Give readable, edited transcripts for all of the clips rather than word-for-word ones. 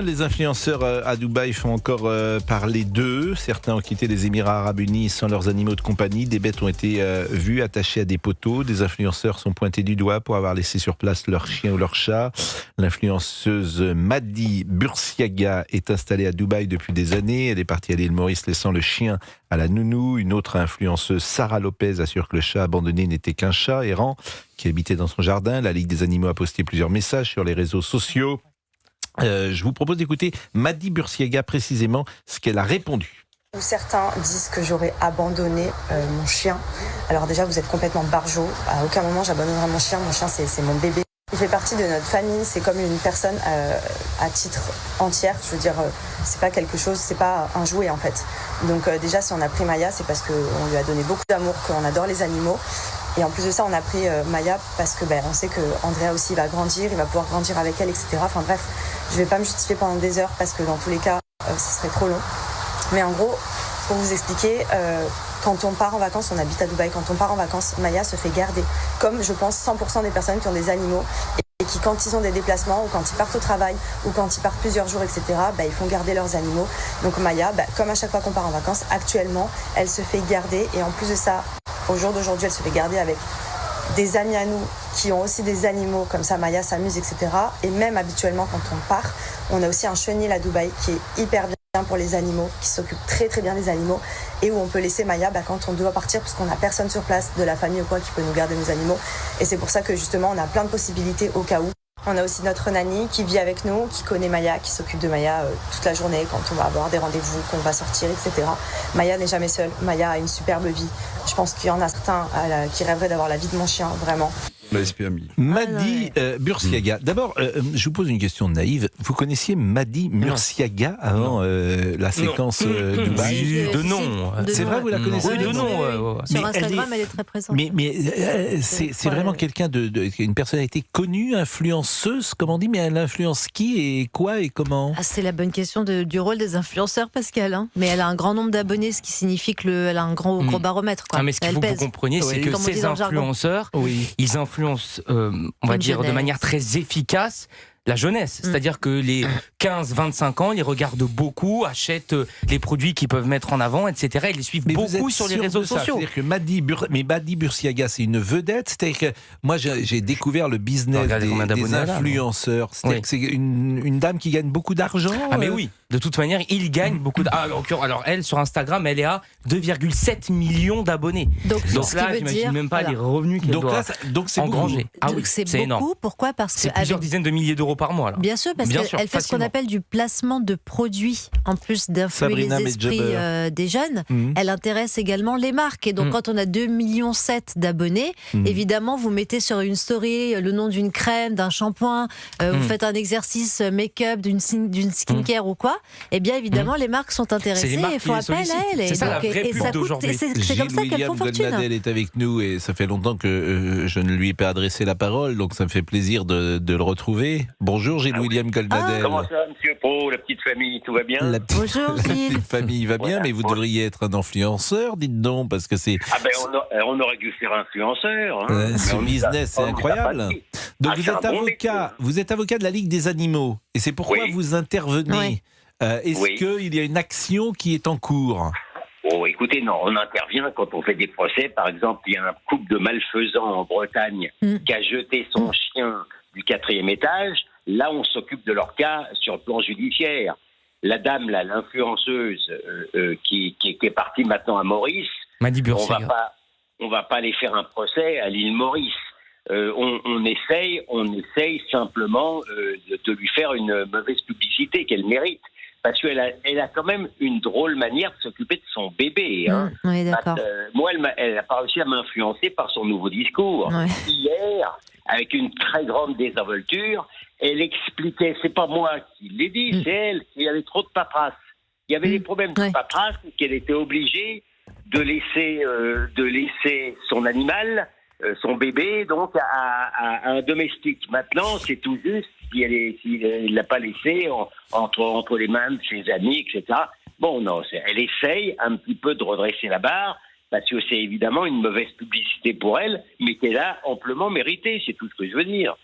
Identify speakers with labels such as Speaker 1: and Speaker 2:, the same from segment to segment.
Speaker 1: Les influenceurs à Dubaï font encore parler d'eux. Certains ont quitté les Émirats Arabes Unis sans leurs animaux de compagnie. Des bêtes ont été vues attachées à des poteaux. Des influenceurs sont pointés du doigt pour avoir laissé sur place leur chien ou leur chat. L'influenceuse Madi Bursiaga est installée à Dubaï depuis des années. Elle est partie à l'île Maurice laissant le chien à la nounou. Une autre influenceuse, Sarah Lopez, assure que le chat abandonné n'était qu'un chat errant qui habitait dans son jardin. La Ligue des animaux a posté plusieurs messages sur les réseaux sociaux. Je vous propose d'écouter Madi Bursiaga précisément ce qu'elle a répondu.
Speaker 2: Certains disent que j'aurais abandonné mon chien. Alors déjà, vous êtes complètement barjot. À aucun moment j'abandonnerai mon chien. Mon chien, c'est mon bébé. Il fait partie de notre famille. C'est comme une personne à titre entière. Je veux dire, c'est pas quelque chose, c'est pas un jouet en fait. Donc déjà, si on a pris Maya, c'est parce qu'on lui a donné beaucoup d'amour, qu'on adore les animaux. Et en plus de ça, on a pris Maya parce que on sait que Andrea aussi va grandir, il va pouvoir grandir avec elle, etc. Enfin bref, je vais pas me justifier pendant des heures parce que dans tous les cas, ce serait trop long. Mais en gros, pour vous expliquer, quand on part en vacances, on habite à Dubaï, quand on part en vacances, Maya se fait garder. Comme je pense 100% des personnes qui ont des animaux et qui, quand ils ont des déplacements ou quand ils partent au travail ou quand ils partent plusieurs jours, etc., ils font garder leurs animaux. Donc Maya, comme à chaque fois qu'on part en vacances, actuellement, elle se fait garder. Et en plus de ça, au jour d'aujourd'hui, elle se fait garder avec des amis à nous qui ont aussi des animaux, comme ça Maya s'amuse, etc. Et même habituellement, quand on part, on a aussi un chenil à Dubaï qui est hyper bien pour les animaux, qui s'occupe très très bien des animaux et où on peut laisser Maya quand on doit partir parce qu'on n'a personne sur place de la famille ou quoi qui peut nous garder nos animaux. Et c'est pour ça que justement, on a plein de possibilités au cas où. On a aussi notre nanny qui vit avec nous, qui connaît Maya, qui s'occupe de Maya toute la journée quand on va avoir des rendez-vous, qu'on va sortir, etc. Maya n'est jamais seule. Maya a une superbe vie. Je pense qu'il y en a certains qui rêveraient d'avoir la vie de mon chien, vraiment.
Speaker 1: Madi Bursiaga. D'abord, je vous pose une question naïve. Vous connaissiez Madi Bursiaga avant la séquence Dubaï?
Speaker 3: De nom.
Speaker 1: C'est vrai, vous la connaissez?
Speaker 3: Oui, de nom.
Speaker 4: Sur Instagram, elle est très présente.
Speaker 1: Mais c'est vraiment quelqu'un une personnalité connue, influenceuse, comme on dit, mais elle influence qui et quoi et comment?
Speaker 4: C'est la bonne question du rôle des influenceurs, Pascal. Mais elle a un grand nombre d'abonnés, ce qui signifie qu'elle a un gros baromètre.
Speaker 3: Mais ce qu'il faut que vous compreniez, c'est que ces influenceurs, ils influencent, on va dire, de manière très efficace la jeunesse. C'est-à-dire que les 15-25 ans, ils regardent beaucoup, achètent les produits qu'ils peuvent mettre en avant, etc. Ils les suivent beaucoup sur les réseaux sociaux.
Speaker 1: C'est-à-dire que Madi Bursiaga, c'est une vedette. C'est-à-dire que moi, j'ai découvert le business des influenceurs. C'est-à-dire que c'est une dame qui gagne beaucoup d'argent.
Speaker 3: Ah mais oui, de toute manière, il gagne beaucoup d'argent. Alors elle, sur Instagram, elle est à 2,7 millions d'abonnés. Donc là, j'imagine même pas les revenus qu'elle doit engranger.
Speaker 4: Ah oui, c'est beaucoup. Énorme. Pourquoi? Parce que
Speaker 3: c'est plusieurs dizaines de milliers d'euros par mois. Là.
Speaker 4: Bien sûr, parce qu'elle fait ce qu'on appelle du placement de produits, en plus d'influer les esprits des jeunes. Elle intéresse également les marques. Et donc, quand on a 2,7 millions d'abonnés, évidemment, vous mettez sur une story le nom d'une crème, d'un shampoing, vous faites un exercice make-up, d'une skincare ou quoi, et bien évidemment, les marques sont intéressées et font appel à elle.
Speaker 3: C'est ça la vraie pub d'aujourd'hui.
Speaker 4: C'est comme ça qu'elles font fortune.
Speaker 1: Goldnadel est avec nous et ça fait longtemps que je ne lui ai pas adressé la parole, donc ça me fait plaisir de le retrouver. Bonjour Gilles-William Goldnadel.
Speaker 5: Comment ça va, monsieur Pau, la petite famille, tout va bien?
Speaker 4: Bonjour Gilles.
Speaker 1: La petite famille va bien, mais vous devriez être un influenceur, dites donc, parce que c'est...
Speaker 5: On aurait dû faire influenceur.
Speaker 1: Ce business, c'est incroyable. Donc vous êtes avocat de la Ligue des animaux, et c'est pourquoi vous intervenez. Est-ce qu'il y a une action qui est en cours?
Speaker 5: Écoutez, non, on intervient quand on fait des procès. Par exemple, il y a un couple de malfaisants en Bretagne qui a jeté son chien du 4e étage. Là, on s'occupe de leur cas sur le plan judiciaire. La dame, là, l'influenceuse qui est partie maintenant à Maurice, on va pas aller faire un procès à l'île Maurice. On essaye simplement de lui faire une mauvaise publicité qu'elle mérite. Parce qu'elle a quand même une drôle manière de s'occuper de son bébé.
Speaker 4: Oui, d'accord.
Speaker 5: Moi, elle n'a pas réussi à m'influencer par son nouveau discours. Ouais. Hier, avec une très grande désinvolture, elle expliquait, c'est pas moi qui l'ai dit, c'est elle, qu'il y avait trop de paperasse. Il y avait des problèmes de paperasse, qu'elle était obligée de laisser son animal, son bébé, donc à un domestique. Maintenant, c'est tout juste s'il ne l'a pas laissé entre les mains de ses amis, etc. Bon, non, elle essaye un petit peu de redresser la barre, parce que c'est évidemment une mauvaise publicité pour elle, mais qu'elle a amplement méritée, c'est tout ce que je veux dire.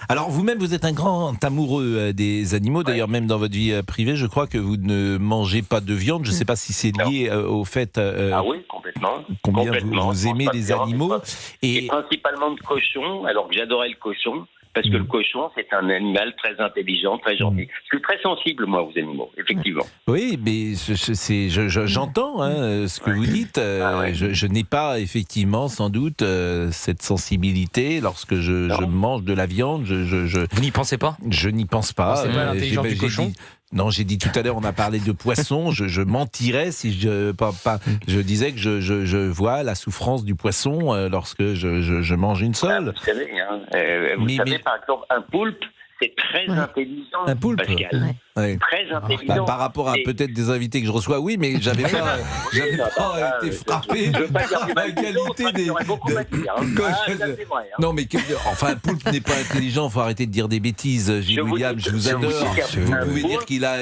Speaker 1: Alors vous-même, vous êtes un grand amoureux des animaux. D'ailleurs, même dans votre vie privée, je crois que vous ne mangez pas de viande. Je ne sais pas si c'est lié au fait...
Speaker 5: ah oui, complètement.
Speaker 1: Combien vous aimez les animaux.
Speaker 5: Et principalement de cochons, alors que j'adorais le cochon. Parce que le cochon, c'est un animal très intelligent, très gentil. Je suis très sensible, moi, aux animaux, effectivement.
Speaker 1: Oui, mais j'entends ce que vous dites. Je n'ai pas, effectivement, sans doute, cette sensibilité lorsque je mange de la viande.
Speaker 3: Vous n'y pensez pas ?
Speaker 1: Je n'y pense pas.
Speaker 3: C'est pas l'intelligence du cochon ?
Speaker 1: Non, j'ai dit tout à l'heure, on a parlé de poisson. Je mentirais si je disais que je vois la souffrance du poisson lorsque je mange une sole.
Speaker 5: Vous savez, par exemple, un poulpe, c'est très intelligent.
Speaker 1: Un poulpe,
Speaker 5: Pascal. Très intelligent.
Speaker 1: Par rapport à peut-être des invités que je reçois, oui, mais j'avais pas été frappé par la qualité des. Non, mais enfin, un poulpe n'est pas intelligent. Faut arrêter de dire des bêtises. Gilles William, je vous adore. Vous pouvez dire qu'il a.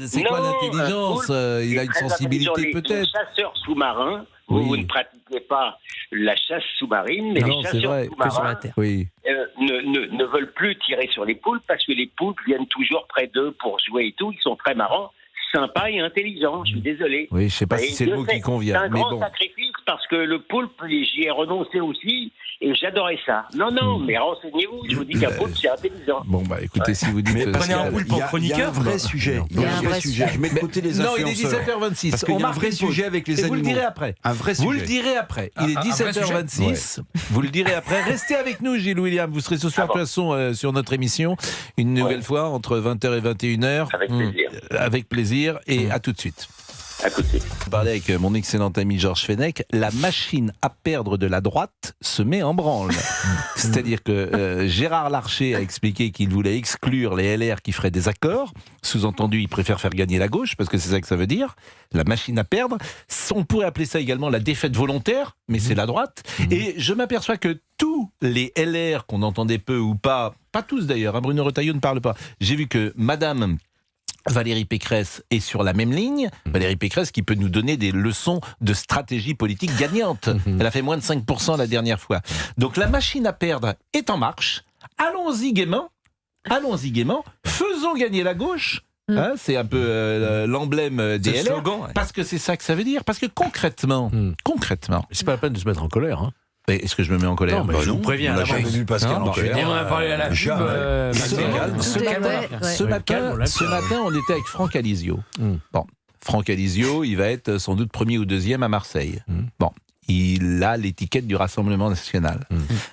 Speaker 1: C'est quoi l'intelligence ? Il a une sensibilité peut-être.
Speaker 5: Les chasseurs sous-marins. Vous ne pratiquez pas la chasse sous-marine, mais les chasseurs sous-marins ne veulent plus tirer sur les poulpes parce que les poulpes viennent toujours près d'eux pour jouer et tout. Ils sont très marrants, sympas et intelligents. Je suis désolé.
Speaker 1: Oui, je ne sais pas si c'est le mot qui convient.
Speaker 5: C'est un grand sacrifice parce que le poulpe, j'y ai renoncé aussi. Et j'adorais ça. Non, mais renseignez-vous, je vous dis qu'un poulpe, c'est intelligent.
Speaker 1: Bon, bah écoutez, si vous dites...
Speaker 3: Mais prenez un poulpe en chroniqueur.
Speaker 6: Il y a un vrai sujet. Il y a un vrai sujet. Je mets de côté les influenceurs.
Speaker 1: Non, il est 17h26.
Speaker 6: Parce qu'il y a un vrai sujet avec les animaux.
Speaker 1: Vous le direz après.
Speaker 6: Un vrai sujet.
Speaker 1: Vous le direz après. Il est 17h26. Vous le direz après. Restez avec nous, Gilles William. Vous serez ce soir, de toute façon, sur notre émission, une nouvelle fois, entre 20h et 21h.
Speaker 5: Avec plaisir.
Speaker 1: Avec plaisir. Et à tout de suite.
Speaker 5: À tout de suite.
Speaker 1: Je parlais avec mon excellent ami Georges Fenech. La machine à perdre de la droite se met en branle. C'est-à-dire que Gérard Larcher a expliqué qu'il voulait exclure les LR qui feraient des accords. Sous-entendu, il préfère faire gagner la gauche, parce que c'est ça que ça veut dire. La machine à perdre. On pourrait appeler ça également la défaite volontaire, mais c'est la droite. Et je m'aperçois que tous les LR qu'on entendait peu ou pas tous d'ailleurs, Bruno Retailleau ne parle pas. J'ai vu que Madame Valérie Pécresse est sur la même ligne. Valérie Pécresse qui peut nous donner des leçons de stratégie politique gagnante. Elle a fait moins de 5% la dernière fois. Donc la machine à perdre est en marche. Allons-y gaiement. Faisons gagner la gauche. C'est un peu l'emblème des LR. Parce que c'est ça que ça veut dire. Parce que concrètement,
Speaker 6: c'est pas la peine de se mettre en colère.
Speaker 1: Est-ce que je me mets en colère?
Speaker 6: Non, mais je vous préviens.
Speaker 1: On a jamais vu Pascal en colère.
Speaker 3: On a parlé à la pub.
Speaker 1: Ce matin, on était avec Franck Alizio. Bon, Franck Alizio, il va être sans doute premier ou deuxième à Marseille. Bon, il a l'étiquette du Rassemblement National.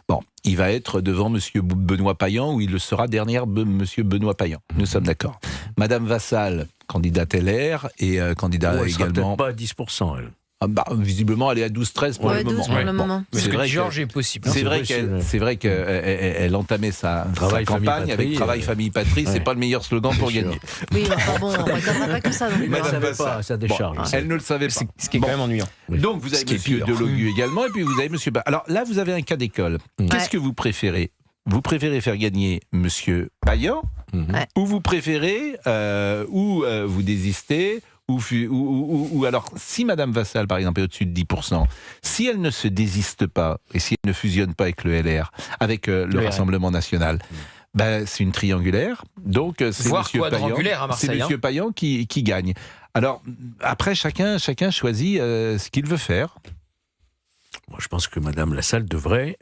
Speaker 1: Bon, il va être devant Monsieur Benoît Payan, ou il le sera derrière Monsieur Benoît Payan. Nous sommes d'accord. Madame Vassal, candidate LR, et candidat également...
Speaker 6: Elle n'est pas à 10%, elle.
Speaker 1: Visiblement, elle est à 12-13 pour le moment.
Speaker 4: 12 pour le moment.
Speaker 3: Mais ce que dit Georges est possible.
Speaker 1: C'est vrai qu'elle entamait sa campagne avec Travail, Famille, Patrie. C'est pas le meilleur slogan pour gagner.
Speaker 4: Oui, enfin bon, on ne regarderait pas que ça.
Speaker 6: Elle ne savait pas, ça décharge.
Speaker 1: Elle ne le savait pas.
Speaker 3: Ce qui est quand même ennuyant.
Speaker 1: Donc vous avez Monsieur Delogu également, et puis vous avez Monsieur... Alors là, vous avez un cas d'école. Qu'est-ce que vous préférez? Vous préférez faire gagner Monsieur Payan, ou vous préférez, ou vous désistez, ou alors, si Madame Vassal, par exemple, est au-dessus de 10%, si elle ne se désiste pas, et si elle ne fusionne pas avec le LR, avec le Rassemblement National, c'est une triangulaire. Donc, c'est Monsieur Payan qui gagne. Alors, après, chacun choisit ce qu'il veut faire.
Speaker 6: Moi, je pense que Madame Vassal devrait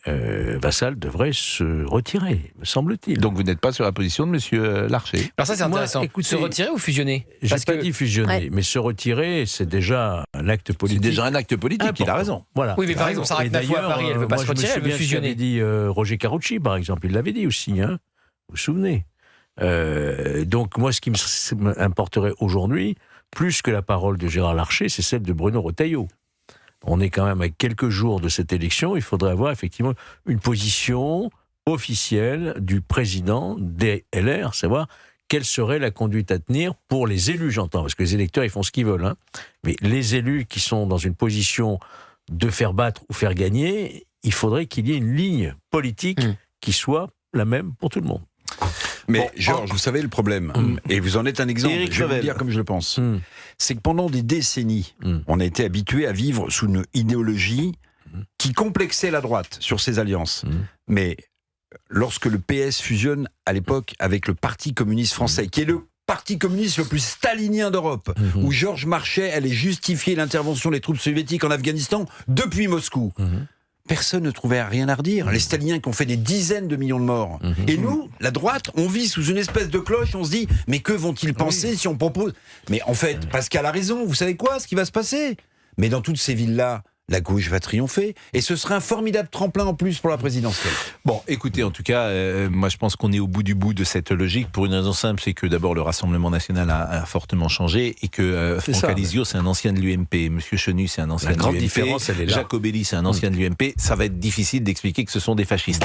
Speaker 6: se retirer, me semble-t-il.
Speaker 1: Donc vous n'êtes pas sur la position de Monsieur Larcher.
Speaker 3: Alors ça, c'est intéressant. Écoutez, se retirer ou fusionner?
Speaker 6: J'ai pas dit fusionner, mais se retirer, c'est déjà un acte politique.
Speaker 1: C'est déjà un acte politique, il a raison.
Speaker 6: Voilà.
Speaker 3: Oui, mais par exemple, Sarah Knafoua à Paris, elle ne veut pas se retirer, elle veut fusionner.
Speaker 6: Avait dit Roger Carucci, par exemple, il l'avait dit aussi, vous vous souvenez. Donc moi, ce qui m'importerait aujourd'hui, plus que la parole de Gérard Larcher, c'est celle de Bruno Retailleau. On est quand même à quelques jours de cette élection, il faudrait avoir effectivement une position officielle du président des LR, savoir quelle serait la conduite à tenir pour les élus, j'entends, parce que les électeurs, ils font ce qu'ils veulent. Mais les élus qui sont dans une position de faire battre ou faire gagner, il faudrait qu'il y ait une ligne politique qui soit la même pour tout le monde.
Speaker 7: Mais Georges, vous savez le problème, et vous en êtes un exemple, je vais vous dire comme je le pense, c'est que pendant des décennies, on a été habitué à vivre sous une idéologie qui complexait la droite sur ses alliances. Mais lorsque le PS fusionne à l'époque avec le Parti communiste français, qui est le parti communiste le plus stalinien d'Europe, où Georges Marchais allait justifier l'intervention des troupes soviétiques en Afghanistan depuis Moscou. Personne ne trouvait rien à redire. Les staliniens qui ont fait des dizaines de millions de morts. Et nous, la droite, on vit sous une espèce de cloche, on se dit, mais que vont-ils penser si on propose... Mais en fait, Pascal a raison, vous savez quoi, ce qui va se passer? Mais dans toutes ces villes-là, la gauche va triompher, et ce sera un formidable tremplin en plus pour la présidentielle.
Speaker 1: Bon, écoutez, en tout cas, moi je pense qu'on est au bout du bout de cette logique, pour une raison simple, c'est que d'abord le Rassemblement National a fortement changé, et que Franck Alizio, c'est un ancien de l'UMP, Monsieur Chenu, c'est un ancien de l'UMP,
Speaker 6: différence, elle est là.
Speaker 1: Jacobelli, c'est un ancien de l'UMP, ça va être difficile d'expliquer que ce sont des fascistes.